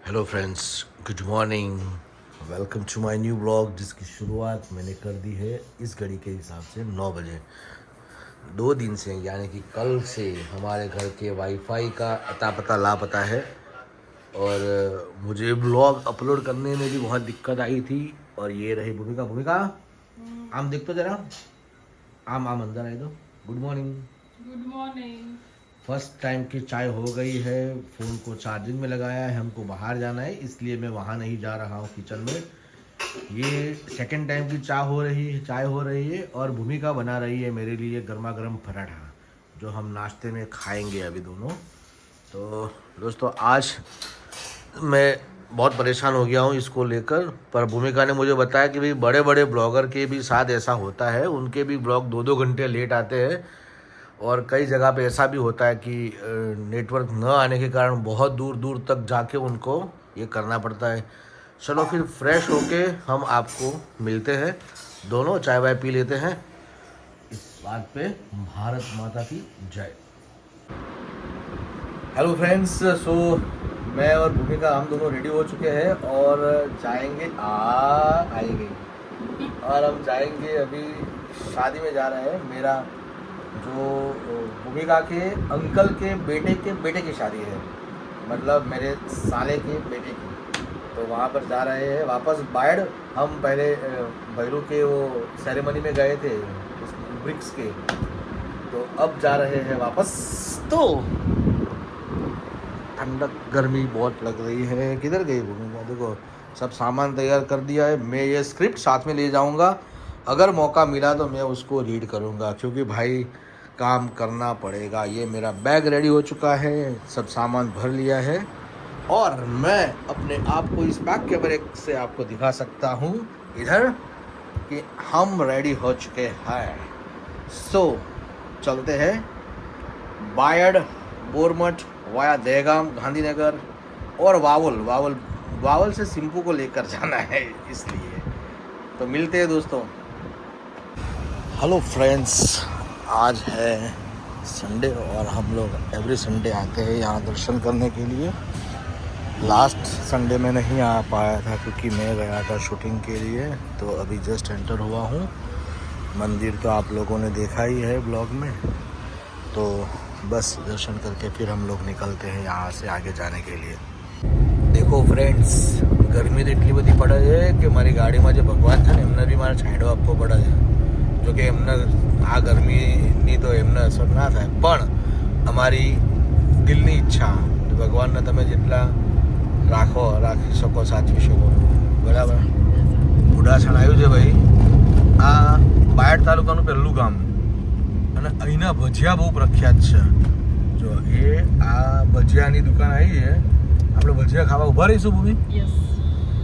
Hello friends, good morning. Welcome to my new blog, जिसकी शुरुआत मैंने कर दी है इस घड़ी के हिसाब से 9 बजे। 2 दिन से यानी कि कल से हमारे घर के वाईफाई का अता पता लापता है और मुझे ब्लॉग अपलोड करने में भी बहुत दिक्कत आई थी। और ये रही भूमिका। भूमिका, आम देख तो जरा। आम आम अंदर आए तो। Good morning. Good morning. First time की चाय हो गई है। फ़ोन को चार्जिंग में लगाया है। हमको बाहर जाना है, इसलिए मैं वहाँ नहीं जा रहा हूँ किचन में। ये सेकंड टाइम की चाय हो रही है और भूमिका बना रही है मेरे लिए गर्मा गर्म पराठा, जो हम नाश्ते में खाएंगे अभी दोनों। तो दोस्तों, आज मैं बहुत परेशान हो गया हूँ इसको लेकर। पर भूमिका ने मुझे बताया कि भाई बड़े बड़े ब्लॉगर के भी साथ ऐसा होता है, उनके भी ब्लॉग 2-2 घंटे लेट आते हैं। और कई जगह पे ऐसा भी होता है कि नेटवर्क न आने के कारण बहुत दूर दूर तक जाके उनको ये करना पड़ता है। चलो फिर फ्रेश होके हम आपको मिलते हैं, दोनों चाय वाय पी लेते हैं। इस बात पे भारत माता की जय। हेलो फ्रेंड्स, सो मैं और भूमिका हम दोनों रेडी हो चुके हैं और जाएंगे आएंगे और हम जाएंगे अभी। शादी में जा रहे हैं। मेरा जो भूमिका के अंकल के बेटे की शादी है, मतलब मेरे साले के बेटे की। तो वहाँ पर जा रहे हैं वापस बायड। हम पहले भैरू के वो सेरेमनी में गए थे उस ब्रिक्स के, तो अब जा रहे हैं वापस। तो ठंडक गर्मी बहुत लग रही है। किधर गई भूमिका? देखो, सब सामान तैयार कर दिया है। मैं ये स्क्रिप्ट साथ में ले जाऊंगा, अगर मौका मिला तो मैं उसको रीड करूंगा, क्योंकि भाई काम करना पड़ेगा। ये मेरा बैग रेडी हो चुका है, सब सामान भर लिया है और मैं अपने आप को इस बैक कैमरे से आपको दिखा सकता हूँ इधर कि हम रेडी हो चुके हैं। सो चलते हैं बायड, बोरमठ वाया दहगाम, गांधीनगर और वावल से सिंपू को लेकर जाना है, इसलिए। तो मिलते हैं दोस्तों। हेलो फ्रेंड्स, आज है संडे और हम लोग एवरी संडे आते हैं यहाँ दर्शन करने के लिए। लास्ट संडे में नहीं आ पाया था क्योंकि मैं गया था शूटिंग के लिए, तो अभी जस्ट एंटर हुआ हूँ। मंदिर तो आप लोगों ने देखा ही है ब्लॉग में। तो बस दर्शन करके फिर हम लोग निकलते हैं यहाँ से आगे जाने के लिए। देखो फ्रेंड्स, गर्मी तो એટલી બધી પડે છે કે મારી ગાડીમાં જે ભગવાન છે ને એમને બી મારે છાંયડો આપવો પડે છે। જો કે એમને આ ગરમીની તો એમને અસર ના થાય, પણ અમારી દિલની ઈચ્છા ભગવાનને તમે જેટલા રાખી શકો, સાચવી શકો, બરાબર। બુઢાસણ આવ્યું છે ભાઈ। આ બાયડ તાલુકાનું પહેલું ગામ અને અહીંના ભજીયા બહુ પ્રખ્યાત છે। જો એ આ ભજીયાની દુકાન આવી છે। આપણે ભજીયા ખાવા ઊભા રહીશું ભૂમિ? યસ।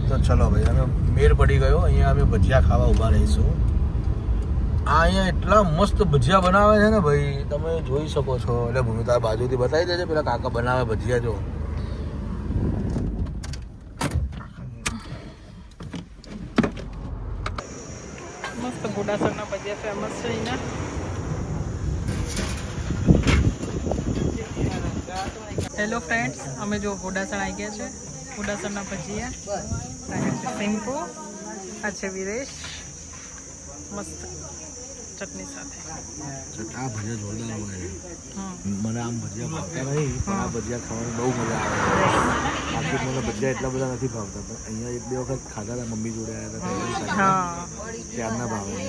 તો ચલો ભાઈ, અમે મેર પડી ગયો, અહીંયા અમે ભજીયા ખાવા ઊભા રહીશું। આ અહીંયા એટલા મસ્ત ભજીયા બનાવે છે ને ભાઈ, તમે જોઈ શકો છો। એટલે ભૂમિ તાર બાજુથી બતાવી દેજે, પેલા કાકા બનાવે ભજીયા જો। મસ્ત ઘોડાસરના ભજીયા ફેમસ છે અહીંના। હેલો ફ્રેન્ડ્સ, અમે જો ઘોડાસણ આવી ગયા છે। ઘોડાસરના ભજીયા આ છે સિમ્પુ, આ છે વિરેશ, મસ્ત ચટણી સાથે। આ ભજીયા જોરદાર હોય છે। હા, મને આમ ભજીયા ભાવતા નહીં, પણ આ ભજીયા ખાવાની બહુ મજા આવે છે। બાકી મને ભજીયા એટલા બધા નથી ભાવતા, પણ અહીંયા 1-2 વખત ખાધા હતા, મમ્મી જોડે આવ્યા હતા હા। ત્યારના ભાવે છે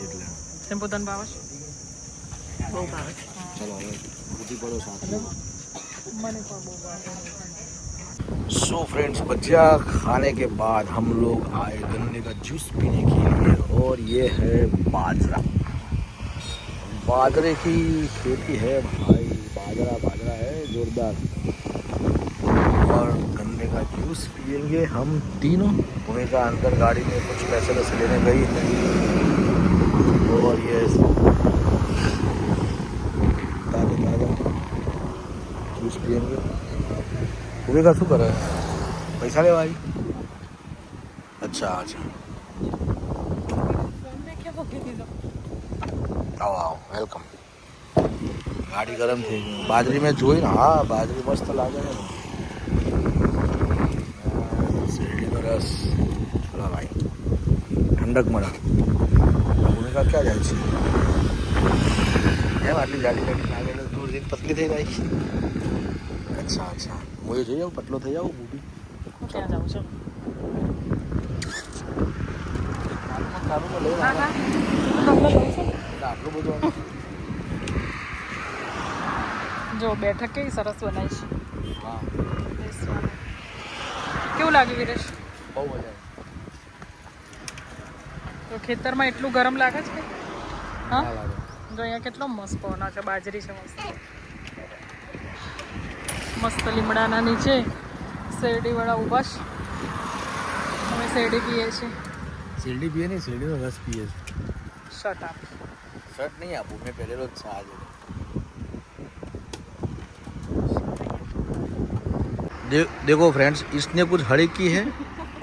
એટલે। સિમ્પુ તને ભાવે છે? બહુ ભાવે છે। ચલો હવે ઉઠી પડો સાથે। મને પણ બહુ ભાવે। सो फ्रेंड्स, भजिया खाने के बाद हम लोग आए गन्ने का जूस पीने के लिए, और ये है बाजरे की खेती है भाई। बाजरा है जोरदार। और गन्ने का जूस पियेंगे हम तीनों। भूमिका अंदर गाड़ी में कुछ पैसे लेने गई है, और ये ताजा जूस पियेंगे। भूमिका शू करे? पैसा लेवा आई? अच्छा आओ वेलकम। गाड़ी गरम थी। बाजरी में जोई ना, हाँ बाजरी मस्त लागे है। સરસ. ચલો ભાઈ, ઠંડક મળે. ભૂમિકા ક્યાં જાય છે? એમ આટલી જાડી જાડી લાગે એટલે દૂર જઈને પતલી થઈ જાય. અચ્છા અચ્છા, હું એ જઈ આવું, પતલો થઈ જાઉં. બુબી ક્યાં જાઉં છું? સારું તો લઈ હા લાવ. હા લઉં છું. આટલું બધું આમ. જો બેઠક કેવી સરસ બનાવી છે. હા, બેસવાનું. કેવું લાગ્યું વિરેશ? બહુ મજા આવી. તો ખેતરમાં એટલું ગરમ લાગે છે કે હા ના લાગે. જો અહીંયા કેટલો મસ્ત પવન છે. બાજરી છે મસ્ત મસ્ત લીમડાના નીચે શેરડીવાળા ઊભા છે. અમે શેરડી પીએ છીએ. શેરડી પીએ નહીં, શેરડીનો રસ પીએ છે. શટ આપ. શર્ટ નહીં આપું, મેં પહેરેલો જ છે આજે. देखो फ्रेंड्स, इसने कुछ हड़ी की है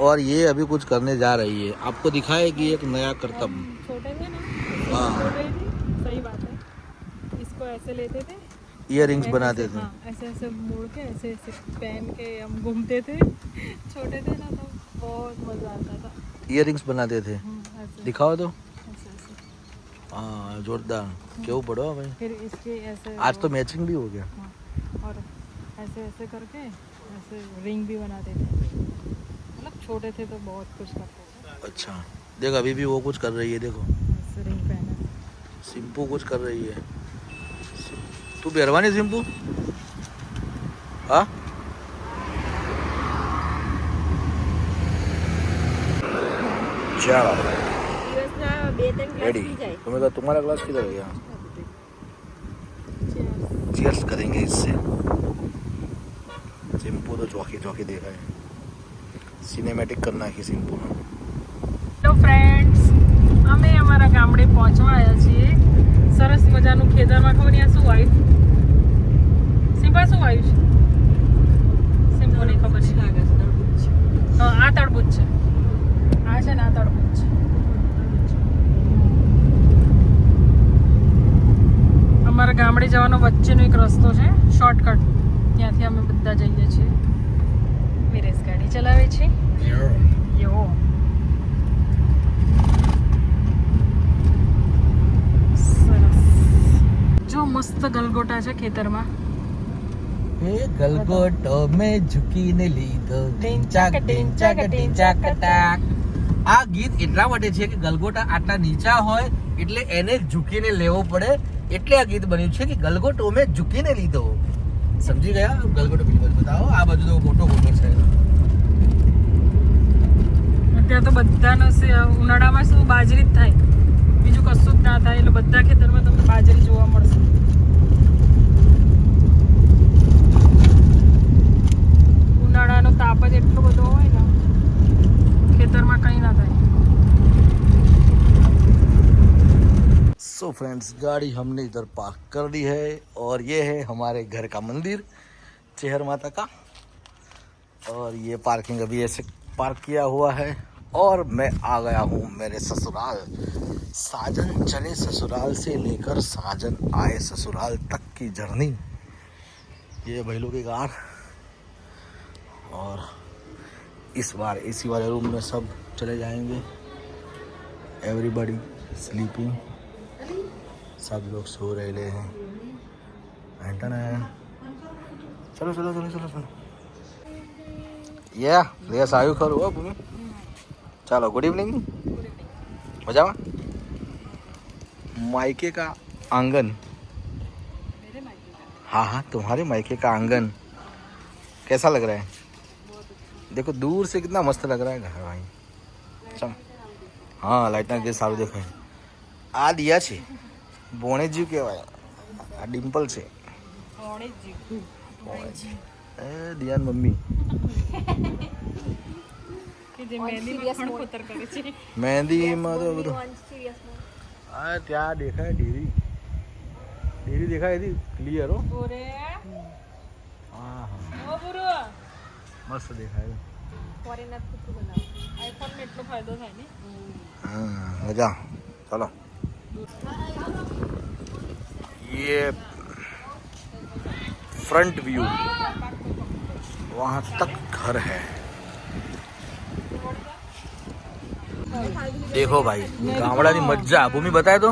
और ये अभी कुछ करने जा रही है. आपको दिखाएगी एक नया करतब. छोटे थे ना, हाँ. बोल रही थी, सही बात है. इसको ऐसे लेते थे, ईयररिंग्स ऐसे बनाते ऐसे, थे. हाँ, ऐसे ऐसे मोड़ के ऐसे ऐसे पहन के हम घूमते थे. छोटे थे ना तो बहुत मजा आता था. ईयररिंग्स बनाते थे. ऐसे दिखाओ तो. ऐसे ऐसे. हाँ, जोरदार. क्यों पढ़ो भाई, फिर इसके ऐसे आज तो मैचिंग भी हो गया. हाँ, और ऐसे ऐसे करके ऐसे रिंग भी बनाते थे. मतलब छोटे थे तो बहुत कुछ करते थे. अच्छा, देख अभी भी वो कुछ कर रही है. देखो ऐसे रिंग पहने. सिंपू कुछ कर रही है. तू बेरवानी सिंपू. हाँ, चलो रेडी. तुम्हारा ग्लास किधर गया? चीयर्स करेंगे इससे. सिंपू तो चौकी चौकी दे रहा है. सिनेमेटिक करना है सिंपू. હેલો ફ્રેન્ડ્સ, અમે અમારા ગામડે પહોંચવા આવ્યા છીએ. સરસ મજાનું ખેતરમાં. ખબર નહીં આ શું આવ્યું? સિમ્પા શું આવ્યું છે? સિમ્પોને ખબર છે. હા, આ તરબૂચ છે. આ છે ને આ તરબૂચ છે. અમારા ગામડે જવાનો વચ્ચેનો એક રસ્તો છે, શોર્ટકટ. ત્યાંથી અમે બધા જઈએ છીએ. વિરેશ ગાડી ચલાવે છે. યો સરસ. જો મસ્ત ગલગોટા છે ખેતરમાં. હે ગલગોટો મેં ઝૂકીને લીધો. ટીંચાક, ટીંચાક, ટીંચાક, ટાક. આ ગીત એટલા માટે છે કે ગલગોટા આટલા નીચા હોય એટલે એને ઝૂકીને લેવો પડે. એટલે આ ગીત બન્યું છે કે ગલગોટો મેં ઝૂકીને લીધો. સમજી ગયા? ગલગોટો બીજી બાજુ બતાવો. આ બાજુ તો મોટો ગોટો છે. અત્યારે તો બધાનો ઉનાળામાં શું બાજરી જ થાય, બીજું કશું જ ના થાય. એટલે બધા ખેતરમાં તમને બાજરી જોવા મળશે. ઉનાળાનો તાપ જ એટલો બધો હોય ને, ખેતરમાં કંઈ ના થાય. सो फ्रेंड्स, गाड़ी हमने इधर पार्क कर दी है और ये है हमारे घर का मंदिर चेहर माता का. और ये पार्किंग अभी ऐसे पार्क किया हुआ है और मैं आ गया हूँ मेरे ससुराल. साजन चले ससुराल से लेकर साजन आए ससुराल तक की जर्नी. ये बैलों की कार. और इस बार एसी वाले रूम में सब चले जाएंगे. Everybody sleeping. सब लोग सो रहे हैं. चलो चलो चलो चलो चलो. ये प्लेस आयु खर हुआ भूमि. चलो गुड इवनिंग. मजा में मायके का आंगन. हाँ हाँ, तुम्हारे मायके का आंगन कैसा लग रहा है? देखो दूर से कितना मस्त लग रहा है घर भाई. चल हाँ, लाइट ना सारू देखाय. आ दिया છે બોણેજી કહેવાય. આ ડિમ્પલ છે. એ દિયાન મમ્મી મહેંદીમાં તો બધું. હા, ત્યાં દેખાય ડેરી. ડેરી દેખાય હતી ક્લિયર. હો હા હા, મસ્ત દેખાય. એટલો ફાયદો થાય ને. हाँ, मजा. चलो ये फ्रंट व्यू, वहाँ तक घर है. દેખો ભાઈ ગામડાની મજા. ભૂમિ બતાય તો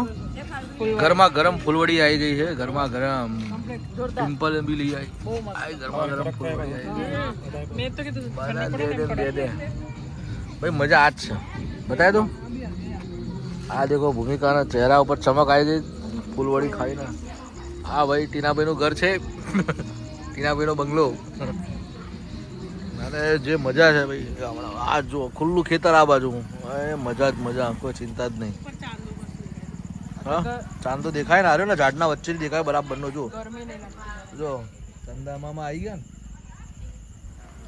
ગરમા ગરમ ફૂલવડી આવી ગઈ છે. ગરમા ગરમ પિમ્પલ બી લઈ આવી. ગરમા ગરમ ફૂલવડી આવી મેં તો કીધું દે ભાઈ મજા આજ છે. બતાય તો આ દેખો ભૂમિકાના ચહેરા ઉપર ચમક આવી ગઈ ફૂલવડી ખાઈને. હા ભાઈ ટીનાભાઈ નું ઘર છે. ટીનાભાઈ નો બંગલો. અને જે મજા છે ભાઈ આ જો ખુલ્લું ખેતર આ બાજુ. મજા જ મજા, કોઈ ચિંતા જ નહીં. હા ચાંદ તો દેખાય ને. હાર્યો ને ઝાડના વચ્ચે દેખાય બરાબર નો. જો ગરમી નહીં લાગે. જો ચંદામાં આવી ગયા ને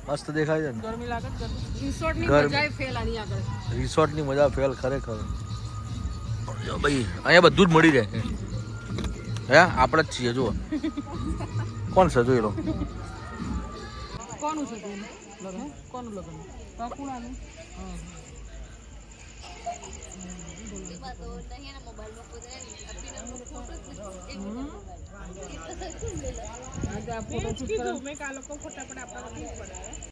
મસ્ત દેખાય છે ને. ગરમી લાગે છે. રિસોર્ટની ગરમી. મજા ફેલ આની આગળ. રિસોર્ટની મજા ફેલ ખરેખર. જો ભાઈ અહીંયા બધું જ મળી રહે. હે આપણે જ છીએ. જુઓ કોણ છે જોઈ લો. કોનું છે લગ્ન? કોનું લગ્ન? કાકુણાનું. મેં કાં લોકો ફટાફટ આપણા